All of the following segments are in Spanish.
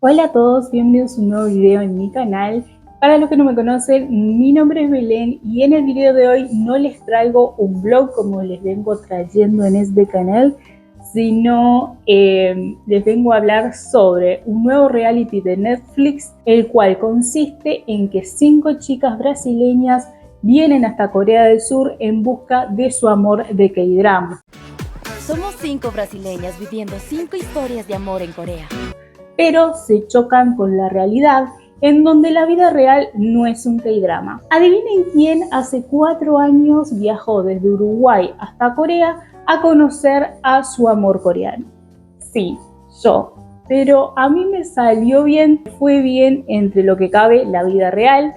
Hola a todos, bienvenidos a un nuevo video en mi canal. Para los que no me conocen, mi nombre es Belén y en el video de hoy no les traigo un vlog como les vengo trayendo en este canal, sino les vengo a hablar sobre un nuevo reality de Netflix, el cual consiste en que 5 chicas brasileñas vienen hasta Corea del Sur en busca de su amor de K-drama. Somos 5 brasileñas viviendo 5 historias de amor en Corea. Pero se chocan con la realidad, en donde la vida real no es un K-drama. Adivinen quién hace 4 años viajó desde Uruguay hasta Corea a conocer a su amor coreano. Sí, yo. Pero a mí me salió bien, fue bien entre lo que cabe la vida real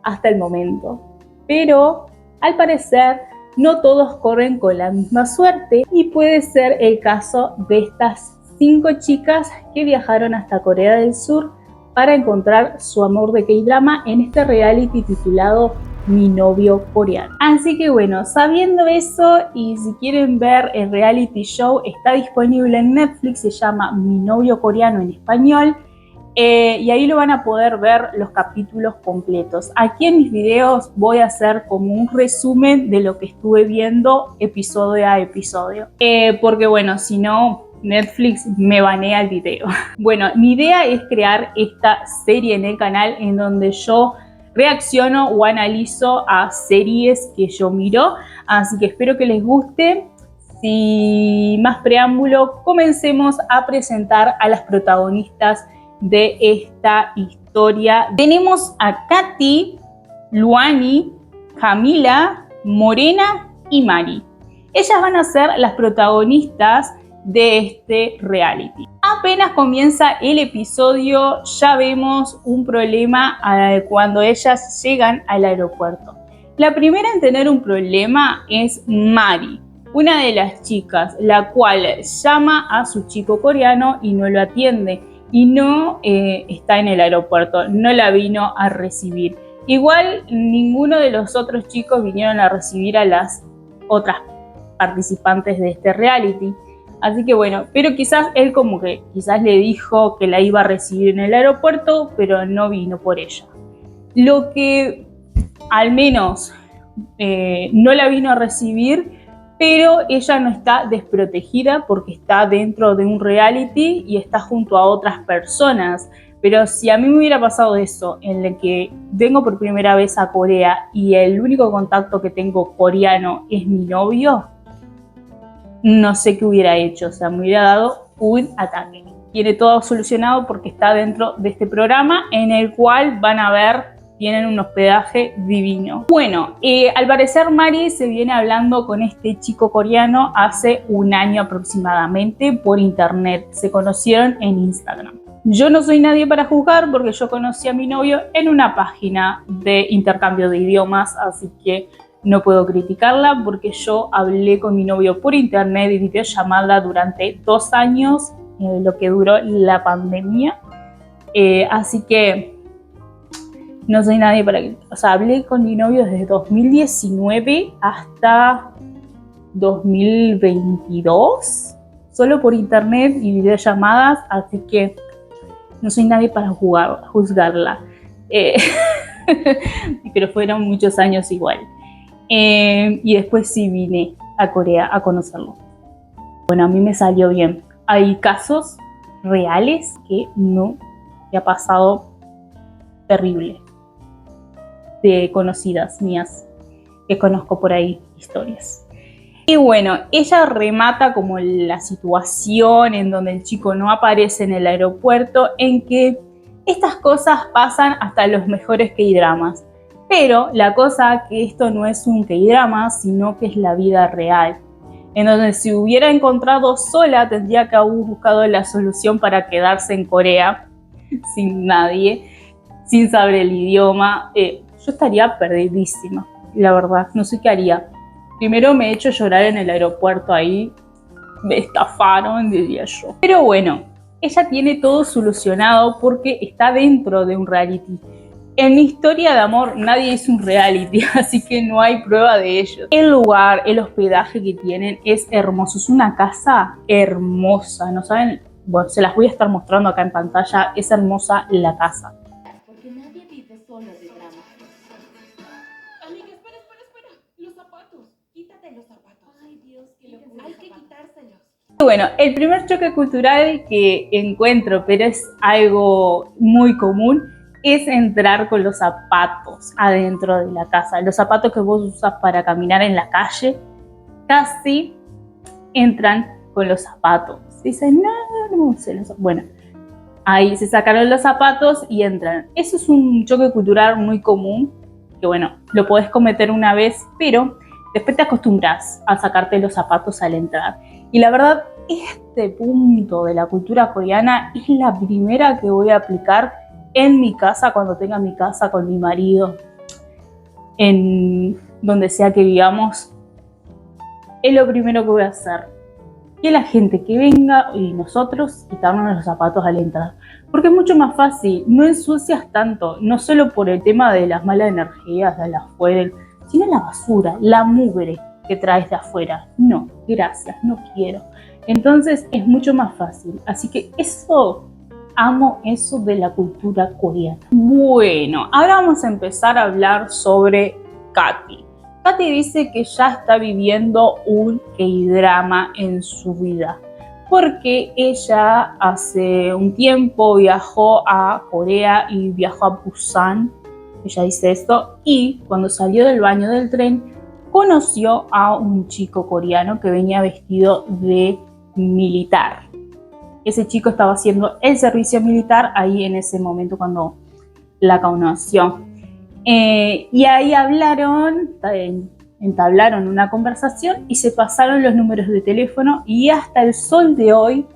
hasta el momento. Pero al parecer no todos corren con la misma suerte y puede ser el caso de estas 5 chicas que viajaron hasta Corea del Sur para encontrar su amor de K-drama en este reality titulado Mi novio coreano. Así que bueno, sabiendo eso y si quieren ver el reality show, está disponible en Netflix, se llama Mi novio coreano en español. Y ahí lo van a poder ver los capítulos completos. Aquí en mis videos voy a hacer como un resumen de lo que estuve viendo episodio a episodio. Porque bueno, si no, Netflix me banea el video. Bueno, mi idea es crear esta serie en el canal en donde yo reacciono o analizo a series que yo miro. Así que espero que les guste. Sin más preámbulo, comencemos a presentar a las protagonistas de esta historia. Tenemos a Katy, Luani, Camila, Morena y Mari. Ellas van a ser las protagonistas de este reality. Apenas comienza el episodio, ya vemos un problema cuando ellas llegan al aeropuerto. La primera en tener un problema es Mari, una de las chicas, la cual llama a su chico coreano y no lo atiende. Y no está en el aeropuerto, no la vino a recibir. Igual ninguno de los otros chicos vinieron a recibir a las otras participantes de este reality. Así que bueno, pero quizás él como que quizás le dijo que la iba a recibir en el aeropuerto, pero no vino por ella. Lo que al menos no la vino a recibir, pero ella no está desprotegida porque está dentro de un reality y está junto a otras personas. Pero si a mí me hubiera pasado eso, en el que vengo por primera vez a Corea y el único contacto que tengo coreano es mi novio, no sé qué hubiera hecho, o sea, me hubiera dado un ataque. Tiene todo solucionado porque está dentro de este programa en el cual van a ver, tienen un hospedaje divino. Bueno, al parecer Mari se viene hablando con este chico coreano hace un año aproximadamente por internet. Se conocieron en Instagram. Yo no soy nadie para juzgar porque yo conocí a mi novio en una página de intercambio de idiomas, así que no puedo criticarla porque yo hablé con mi novio por internet y videollamada durante 2 años, lo que duró la pandemia. Así que no soy nadie para que... O sea, hablé con mi novio desde 2019 hasta 2022, solo por internet y videollamadas, así que no soy nadie para juzgarla. Pero fueron muchos años igual. Y después sí vine a Corea a conocerlo. Bueno, a mí me salió bien. Hay casos reales que no me ha pasado terrible. De conocidas mías que conozco por ahí, historias. Y bueno, ella remata como la situación en donde el chico no aparece en el aeropuerto, en que estas cosas pasan hasta los mejores K-dramas. Pero la cosa que esto no es un K-drama, sino que es la vida real. En donde si hubiera encontrado sola, tendría que haber buscado la solución para quedarse en Corea, sin nadie, sin saber el idioma. Yo estaría perdidísima, la verdad, no sé qué haría. Primero me he hecho llorar en el aeropuerto ahí, me estafaron, diría yo. Pero bueno, ella tiene todo solucionado porque está dentro de un reality. En mi historia de amor nadie es un reality, así que no hay prueba de ello. El lugar, el hospedaje que tienen es hermoso, es una casa hermosa, no saben bueno, se las voy a estar mostrando acá en pantalla. Es hermosa la casa. Porque nadie vive solo de drama. Amiga, espera. Los zapatos. Quítate los zapatos. Ay, Dios, qué locura. Hay que quitárselos. Bueno, el primer choque cultural que encuentro, pero es algo muy común, es entrar con los zapatos adentro de la casa. Los zapatos que vos usas para caminar en la calle, casi entran con los zapatos. Dicen, no, bueno, ahí se sacaron los zapatos y entran. Eso es un choque cultural muy común, que bueno, lo podés cometer una vez, pero después te acostumbras a sacarte los zapatos al entrar. Y la verdad, este punto de la cultura coreana es la primera que voy a aplicar en mi casa, cuando tenga mi casa con mi marido, en donde sea que vivamos. Es lo primero que voy a hacer. Que la gente que venga y nosotros quitarnos los zapatos al entrar. Porque es mucho más fácil, no ensucias tanto, no solo por el tema de las malas energías de afuera, sino la basura, la mugre que traes de afuera. No, gracias, no quiero. Entonces es mucho más fácil. Así que amo eso de la cultura coreana. Bueno, ahora vamos a empezar a hablar sobre Katy. Katy dice que ya está viviendo un K-drama en su vida, porque ella hace un tiempo viajó a Corea y viajó a Busan. Ella dice esto, y cuando salió del baño del tren, conoció a un chico coreano que venía vestido de militar. Ese chico estaba haciendo el servicio militar ahí en ese momento cuando la conoció. Y ahí entablaron una conversación y se pasaron los números de teléfono y hasta el sol de hoy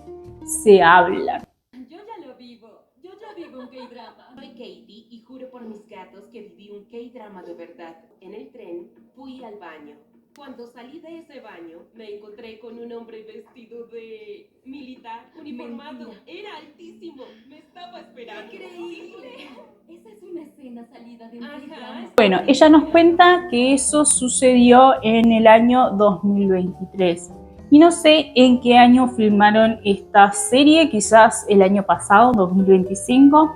se hablan. Yo ya vivo un K-drama. Soy Katie y juro por mis gatos que viví un K-drama de verdad. En el tren fui al baño. Cuando salí de ese baño, me encontré con un hombre vestido de militar, uniformado. Mentira. Era altísimo. Me estaba esperando. ¡Increíble! Esa es una escena salida de un Ajá. K-drama. Bueno, ella nos cuenta que eso sucedió en el año 2023. Y no sé en qué año filmaron esta serie, quizás el año pasado, 2025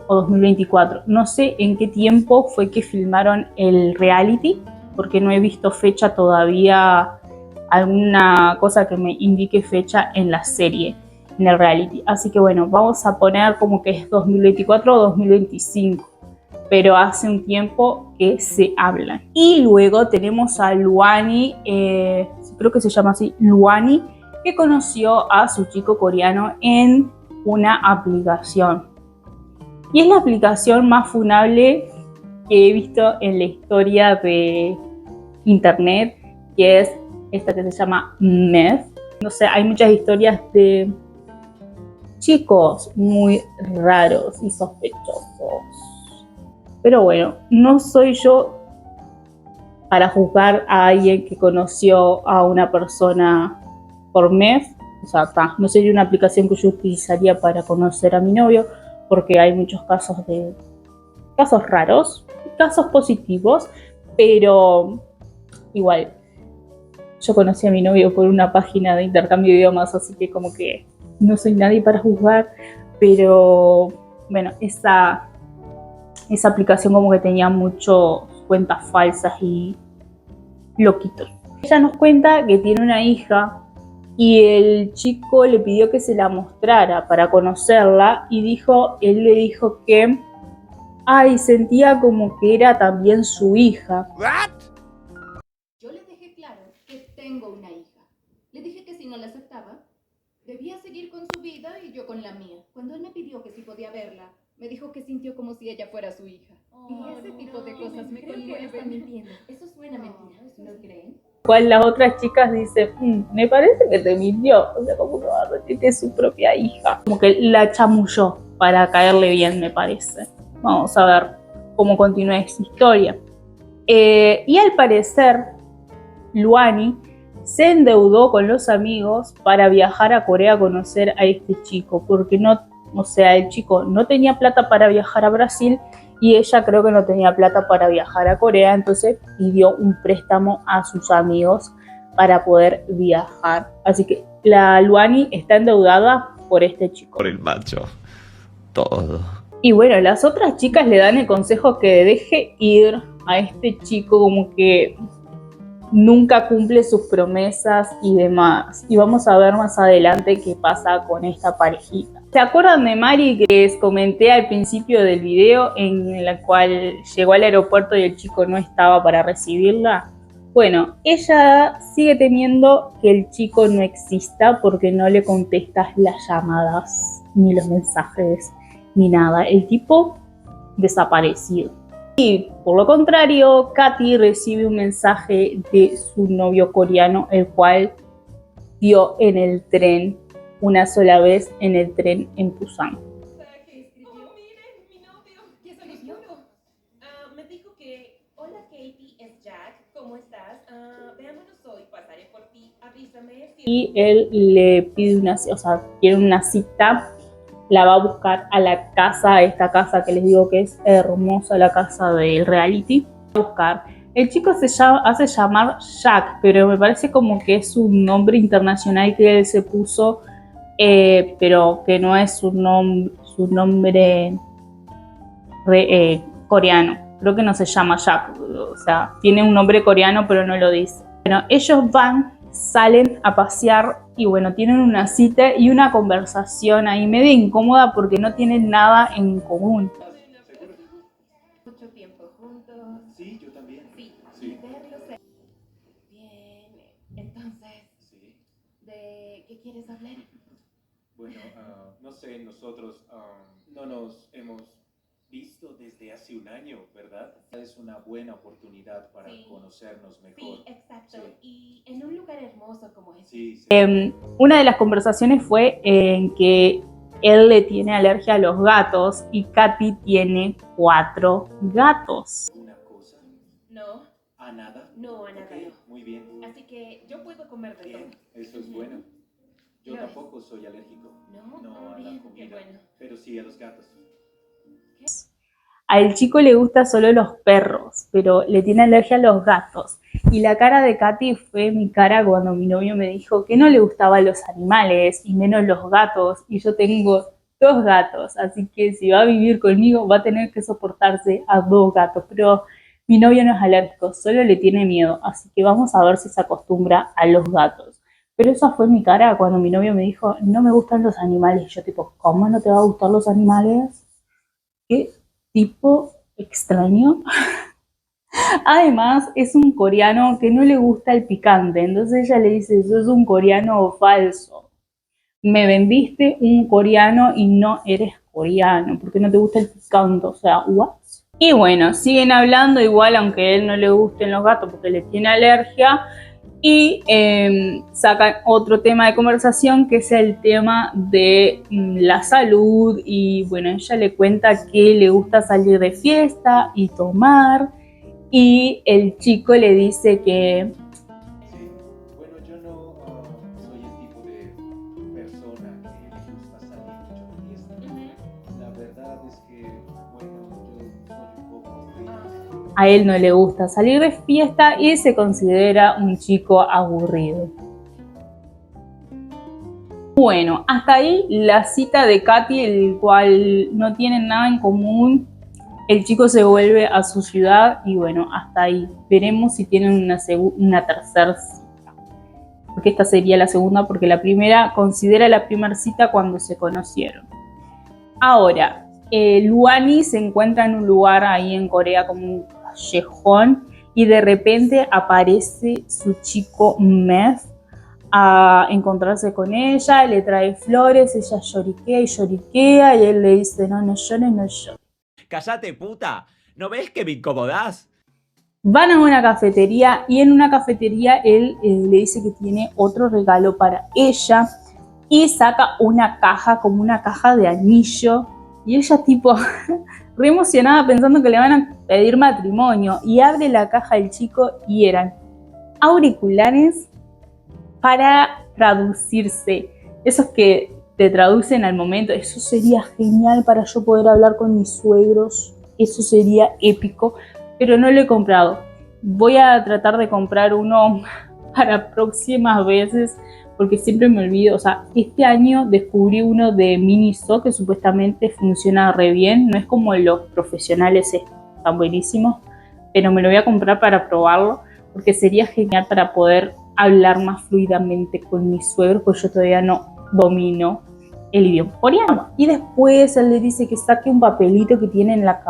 o 2024. No sé en qué tiempo fue que filmaron el reality, porque no he visto fecha todavía, alguna cosa que me indique fecha en la serie, en el reality. Así que bueno, vamos a poner como que es 2024 o 2025, pero hace un tiempo que se hablan. Y luego tenemos a Luani, creo que se llama así, Luani, que conoció a su chico coreano en una aplicación. Y es la aplicación más funable que he visto en la historia de internet, que es esta que se llama Meth. No sé, hay muchas historias de chicos muy raros y sospechosos. Pero bueno, no soy yo para juzgar a alguien que conoció a una persona por Meth. O sea, no sería una aplicación que yo utilizaría para conocer a mi novio, porque hay muchos casos raros, casos positivos, pero igual, yo conocí a mi novio por una página de intercambio de idiomas, así que como que no soy nadie para juzgar, pero bueno, esa aplicación como que tenía muchas cuentas falsas y loquitos. Ella nos cuenta que tiene una hija y el chico le pidió que se la mostrara para conocerla y él le dijo que sentía como que era también su hija. Yo le dejé claro que tengo una hija. Le dije que si no la aceptaba, debía seguir con su vida y yo con la mía. Cuando él me pidió que si podía verla, me dijo que sintió como si ella fuera su hija. Y ese tipo de cosas me conmueven. Está mintiendo. Eso suena mentira. ¿No creen? Cual las otras chicas dicen, me parece que te mintió. O sea, como que va a decir que es su propia hija. Como que la chamulló para caerle bien, me parece. Vamos a ver cómo continúa esta historia. Y al parecer, Luani se endeudó con los amigos para viajar a Corea a conocer a este chico, porque el chico no tenía plata para viajar a Brasil y ella creo que no tenía plata para viajar a Corea, entonces pidió un préstamo a sus amigos para poder viajar. Así que la Luani está endeudada por este chico. Por el macho. Todo. Y bueno, las otras chicas le dan el consejo que deje ir a este chico, como que nunca cumple sus promesas y demás. Y vamos a ver más adelante qué pasa con esta parejita. ¿Se acuerdan de Mari que les comenté al principio del video, en la cual llegó al aeropuerto y el chico no estaba para recibirla? Bueno, ella sigue temiendo que el chico no exista porque no le contestas las llamadas, ni los mensajes, ni nada. El tipo desaparecido. Y por lo contrario, Katy recibe un mensaje de su novio coreano, el cual vio en el tren una sola vez en el tren en Busan. Oh, miren, mi novio. ¿Qué se les juro? Me dijo que, hola Katie, es Jack, ¿cómo estás? Veámonos hoy, pasaré por ti, avísame. Y él le pide quiere una cita. La va a buscar a la casa, a esta casa que les digo que es hermosa, la casa del reality. Va a buscar. El chico hace llamar Jack, pero me parece como que es un nombre internacional que él se puso, pero que no es su nombre coreano. Creo que no se llama Jack, o sea, tiene un nombre coreano, pero no lo dice. Bueno, ellos salen a pasear y bueno, tienen una cita y una conversación ahí medio incómoda porque no tienen nada en común. Mucho tiempo juntos. Sí, yo también. Sí. Sí. Verlos. Bien, entonces, Sí. ¿de qué quieres hablar? Bueno, no sé, nosotros no nos hemos visto desde hace un año, ¿verdad? Es una buena oportunidad para Sí. conocernos mejor. Sí, exacto. Sí. Y en un lugar hermoso como este. Sí, sí. Una de las conversaciones fue en que él le tiene alergia a los gatos y Katy tiene 4 gatos. ¿Una cosa? No, ¿A nada? no, a nada, Ok, no. muy bien. Así que yo puedo comer de Bien, todo. eso es bueno. Yo Lo es. tampoco soy alérgico. No, No a bien, la qué comida, bueno. pero sí a los gatos. Al chico le gustan solo los perros, pero le tiene alergia a los gatos. Y la cara de Katy fue mi cara cuando mi novio me dijo que no le gustaban los animales y menos los gatos. Y yo tengo 2 gatos, así que si va a vivir conmigo va a tener que soportarse a 2 gatos. Pero mi novio no es alérgico, solo le tiene miedo, así que vamos a ver si se acostumbra a los gatos. Pero esa fue mi cara cuando mi novio me dijo, no me gustan los animales. Y yo tipo, ¿cómo no te va a gustar los animales? ¿Qué tipo extraño? Además, es un coreano que no le gusta el picante. Entonces ella le dice, sos un coreano falso. Me vendiste un coreano y no eres coreano, porque no te gusta el picante. O sea, ¿what? Y bueno, siguen hablando igual, aunque a él no le gusten los gatos porque le tiene alergia. Y sacan otro tema de conversación que es el tema de la salud. Y bueno, ella le cuenta que le gusta salir de fiesta y tomar. Y el chico le dice que Sí, bueno, yo no soy el tipo de persona que le gusta salir mucho de fiesta. La verdad es que, bueno, yo soy un poco aburrido. a él no le gusta salir de fiesta y se considera un chico aburrido. Bueno, hasta ahí la cita de Katy, el cual no tienen nada en común. El chico se vuelve a su ciudad y bueno, hasta ahí. Veremos si tienen una tercera cita. Porque esta sería la segunda, porque la primera considera la primera cita cuando se conocieron. Ahora, Luani se encuentra en un lugar ahí en Corea como un callejón y de repente aparece su chico Meth a encontrarse con ella, le trae flores, ella lloriquea y lloriquea y él le dice, no llores, no llores. ¡Cállate, puta! ¿No ves que me incomodás? Van a una cafetería y en una cafetería él le dice que tiene otro regalo para ella y saca una caja, como una caja de anillo, y ella tipo re emocionada pensando que le van a pedir matrimonio, y abre la caja del chico y eran auriculares para traducirse, esos que te traducen al momento. Eso sería genial para yo poder hablar con mis suegros, eso sería épico, pero no lo he comprado. Voy a tratar de comprar uno para próximas veces, porque siempre me olvido. O sea, este año descubrí uno de Miniso que supuestamente funciona re bien. No es como los profesionales, están buenísimos, pero me lo voy a comprar para probarlo, porque sería genial para poder hablar más fluidamente con mis suegros, porque yo todavía no domino el idioma coreano. Y después él le dice que saque un papelito que tiene en la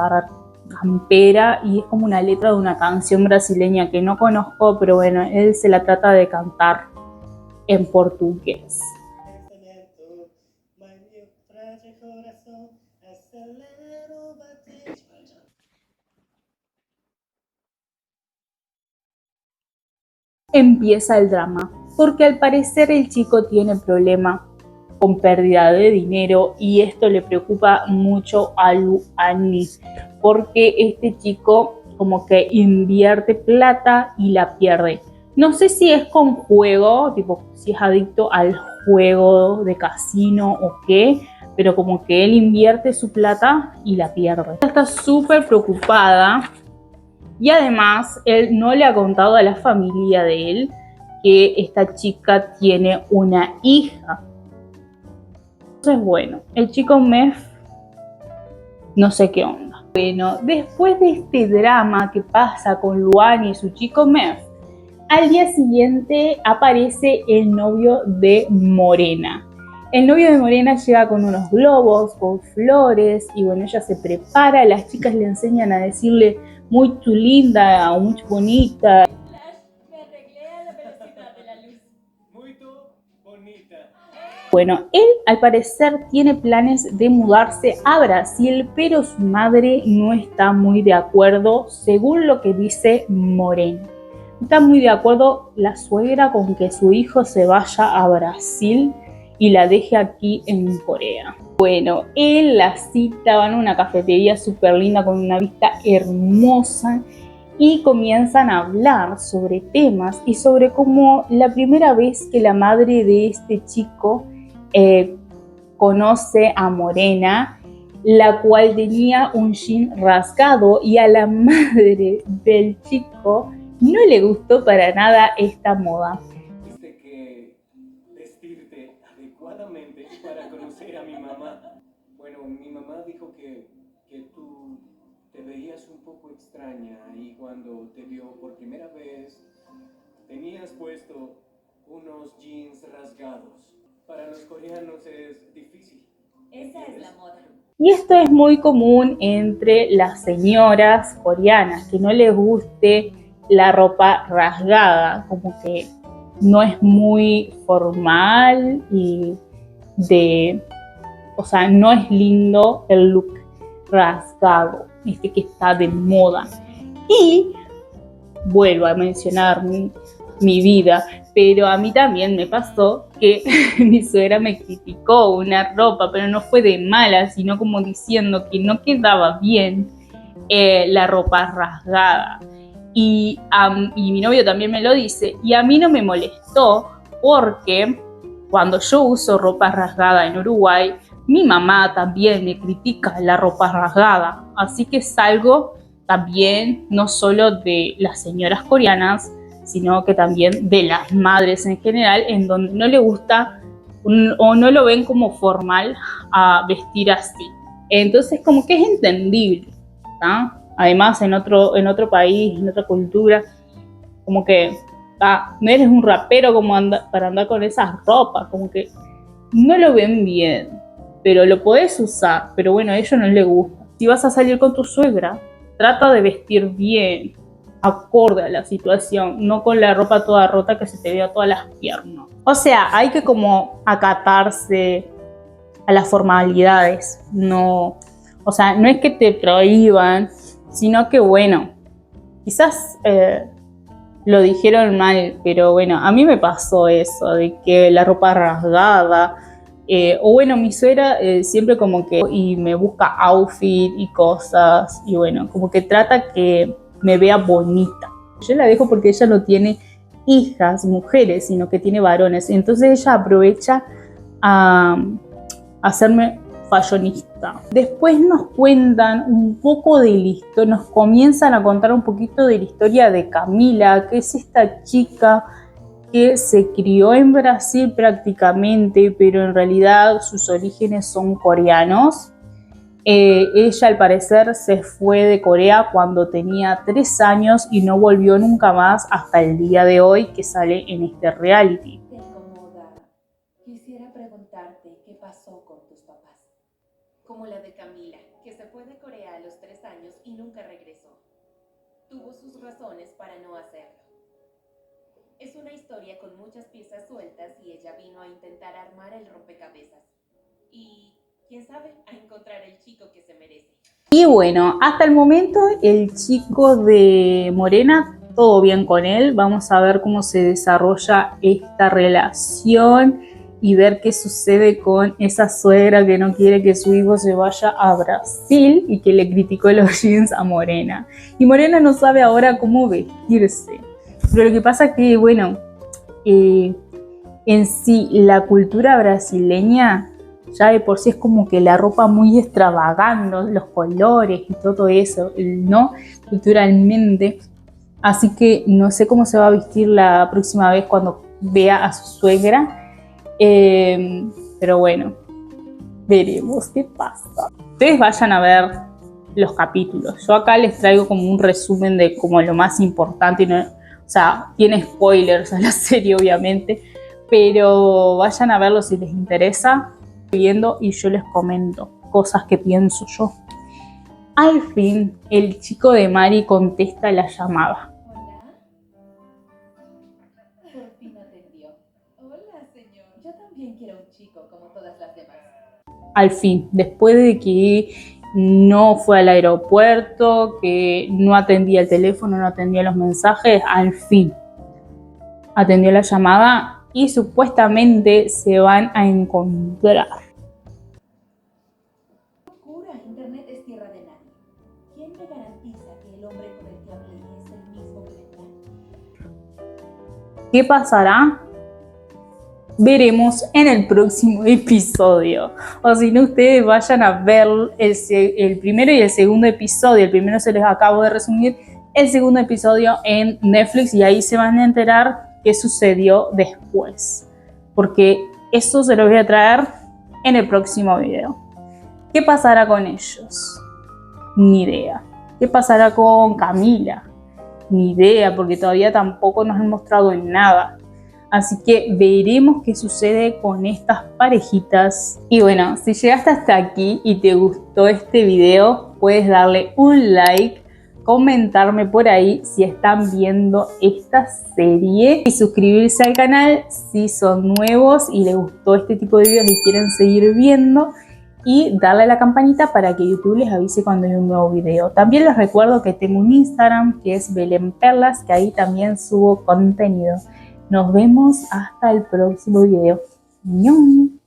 campera y es como una letra de una canción brasileña que no conozco, pero bueno, él se la trata de cantar en portugués. Empieza el drama, porque al parecer el chico tiene problema con pérdida de dinero y esto le preocupa mucho a Luani, porque este chico como que invierte plata y la pierde. No sé si es con juego, tipo si es adicto al juego de casino o qué, pero como que él invierte su plata y la pierde. Está súper preocupada. Y además, él no le ha contado a la familia de él que esta chica tiene una hija. Entonces, bueno, el chico Mef no sé qué onda. Bueno, después de este drama que pasa con Luan y su chico Mef, al día siguiente aparece el novio de Morena. El novio de Morena llega con unos globos, con flores, y bueno, ella se prepara, las chicas le enseñan a decirle muy linda o muy bonita. Me arreglé a la velocidad de la luz. Muy bonita. Bueno, él al parecer tiene planes de mudarse a Brasil, pero su madre no está muy de acuerdo, según lo que dice Morena. No está muy de acuerdo la suegra con que su hijo se vaya a Brasil y la deje aquí en Corea. Bueno, él la cita, van a una cafetería súper linda con una vista hermosa y comienzan a hablar sobre temas y sobre cómo la primera vez que la madre de este chico conoce a Morena, la cual tenía un jean rasgado, y a la madre del chico no le gustó para nada esta moda. Tuviste que vestirte adecuadamente para conocer a mi mamá. Bueno, mi mamá dijo que tú te veías un poco extraña y cuando te vio por primera vez tenías puesto unos jeans rasgados. Para los coreanos es difícil. Esa es la moda. Y esto es muy común entre las señoras coreanas, que no les guste la ropa rasgada, como que no es muy formal y o sea, no es lindo el look rasgado, que está de moda. Y vuelvo a mencionar mi vida, pero a mí también me pasó que mi suegra me criticó una ropa, pero no fue de mala, sino como diciendo que no quedaba bien la ropa rasgada. Y mi novio también me lo dice, y a mí no me molestó porque cuando yo uso ropa rasgada en Uruguay, mi mamá también me critica la ropa rasgada, así que es algo también no solo de las señoras coreanas, sino que también de las madres en general, en donde no le gusta o no lo ven como formal a vestir así. Entonces como que es entendible, ¿no? Además en otro país, en otra cultura, como que no eres un rapero como para andar con esas ropas, como que no lo ven bien, pero lo podés usar, pero bueno, a ellos no les gusta. Si vas a salir con tu suegra, trata de vestir bien, acorde a la situación, no con la ropa toda rota que se te vea todas las piernas. O sea, hay que como acatarse a las formalidades, no, o sea, no es que te prohíban, sino que bueno, quizás lo dijeron mal, pero bueno, a mí me pasó eso, de que la ropa rasgada, o bueno, mi suegra siempre como que y me busca outfit y cosas, y bueno, como que trata que me vea bonita. Yo la dejo porque ella no tiene hijas, mujeres, sino que tiene varones, entonces ella aprovecha a hacerme fashionista. Después nos cuentan un poco de la historia, nos comienzan a contar un poquito de la historia de Camila, que es esta chica que se crió en Brasil prácticamente, pero en realidad sus orígenes son coreanos. Ella al parecer se fue de Corea cuando tenía 3 años y no volvió nunca más hasta el día de hoy que sale en este reality. Te incomoda. Quisiera preguntarte qué pasó con tus papás. Como la de Camila, que se fue de Corea a los 3 años y nunca regresó. Tuvo sus razones para no hacerlo. Es una historia con muchas piezas sueltas y ella vino a intentar armar el rompecabezas. Y quién sabe, a encontrar el chico que se merece. Y bueno, hasta el momento el chico de Morena, todo bien con él. Vamos a ver cómo se desarrolla esta relación y ver qué sucede con esa suegra que no quiere que su hijo se vaya a Brasil y que le criticó los jeans a Morena. Y Morena no sabe ahora cómo vestirse. Pero lo que pasa es que, bueno, en sí la cultura brasileña ya de por sí es como que la ropa muy extravagante, los colores y todo eso, ¿no? Culturalmente. Así que no sé cómo se va a vestir la próxima vez cuando vea a su suegra. Pero bueno, veremos qué pasa. Ustedes vayan a ver los capítulos. Yo acá les traigo como un resumen de como lo más importante. ¿No? O sea, tiene spoilers a la serie obviamente, pero vayan a verlo si les interesa. Viendo y yo les comento cosas que pienso yo. Al fin, el chico de Mari contesta la llamada. Hola. Por fin atendió. Hola, señor. Yo también quiero un chico como todas las demás. Al fin, después de que no fue al aeropuerto, que no atendía el teléfono, no atendía los mensajes, al fin atendió la llamada y supuestamente se van a encontrar. Locura, Internet es tierra de nadie. ¿Quién me garantiza que el hombre con el que hablé es el mismo que vendrá? ¿Qué pasará? Veremos en el próximo episodio. O si no, ustedes vayan a ver el primero y el segundo episodio. El primero se les acabo de resumir, el segundo episodio en Netflix y ahí se van a enterar qué sucedió después. Porque eso se lo voy a traer en el próximo video. ¿Qué pasará con ellos? Ni idea. ¿Qué pasará con Camila? Ni idea, porque todavía tampoco nos han mostrado nada. Así que veremos qué sucede con estas parejitas. Y bueno, si llegaste hasta aquí y te gustó este video, puedes darle un like, comentarme por ahí si están viendo esta serie y suscribirse al canal si son nuevos y les gustó este tipo de videos y quieren seguir viendo. Y darle a la campanita para que YouTube les avise cuando hay un nuevo video. También les recuerdo que tengo un Instagram que es Belén Perlas, que ahí también subo contenido. Nos vemos hasta el próximo video. ¡Ñon!